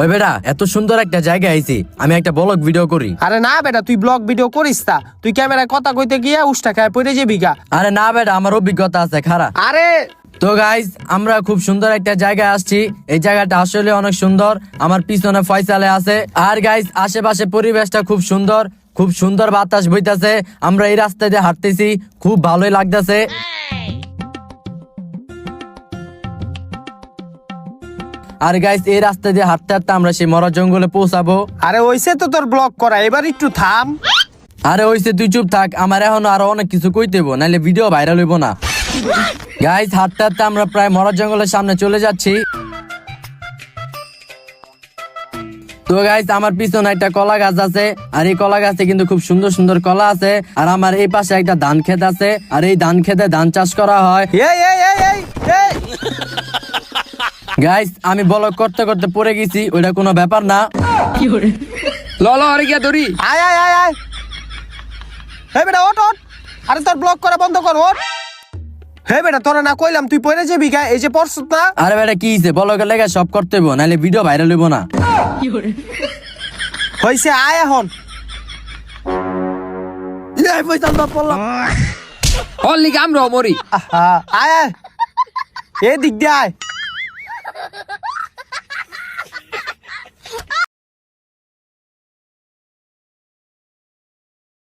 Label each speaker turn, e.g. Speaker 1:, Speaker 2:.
Speaker 1: ওই বেটা এত সুন্দর একটা জায়গায় আইছি, আমি একটা ব্লগ ভিডিও করি।
Speaker 2: আরে না বেটা, তুই ব্লগ ভিডিও করিস তা, তুই ক্যামেরায় কথা কইতে গিয়া উষ্টা খায় পড়ে যাবি গা।
Speaker 1: আরে না বেটা, আমার অভিজ্ঞতা আছে খারাপ।
Speaker 2: আরে
Speaker 1: তো গাইজ আমরা খুব সুন্দর একটা জায়গায় আসছি। এই জায়গাটা আসলে অনেক সুন্দর, আমার পিছনে ফয়সালে আছে। আর গাইজ আশেপাশে পরিবেশটা খুব সুন্দর, খুব সুন্দর বাতাস বইতাছে। আমরা এই রাস্তা দিয়ে হাঁটতেছি, খুব ভালোই লাগতেছে। আর গাইজ এই রাস্তা দিয়ে হাঁটতে হাঁটতে আমরা সেই মরা জঙ্গলে পৌঁছাবো।
Speaker 2: আরে ওইসে তো তোর ব্লগ করা, এবার একটু থাম।
Speaker 1: আরে হইছে, তুই চুপ থাক, আমার এখনো আরো অনেক কিছু কইতে হইব, নাহলে ভিডিও ভাইরাল হইব না। গাইজ হাঁটতে হাঁটতে আমরা প্রায় মরা জঙ্গলের সামনে চলে যাচ্ছি। তো গাইজ আমার পিছনে একটা কলা গাছ আছে, আর এই কলা গাছে কিন্তু খুব সুন্দর সুন্দর কলা আছে। আর আমার এই পাশে একটা ধান ক্ষেত আছে, আর এই ধান ক্ষেতে ধান চাষ করা হয়।
Speaker 2: এই এই এই এই এই
Speaker 1: গাইজ আমি ব্লগ করতে করতে পড়ে গেছি, ওইটা কোনো ব্যাপার না।
Speaker 3: ল আরে গিয়া ধরি।
Speaker 2: আয় আয় আয় আয় হে বেটা ওঠ ওঠ, আরে তোর ব্লগ করা বন্ধ কর, ওঠ। হে বেটা তোরা না কইলাম তুই পড়ে যাবি গা, এই যে পড়ছত না।
Speaker 1: আরে বেটা কি হইছে, ব্লগের লেগে সব করতে হইব, নাহলে ভিডিও ভাইরাল হইব না।
Speaker 2: হইছে আয় এখন।
Speaker 3: হল লিগে আমরাও মরি।
Speaker 2: আহা, আয় আয় এ দিক দিয়ে আয়।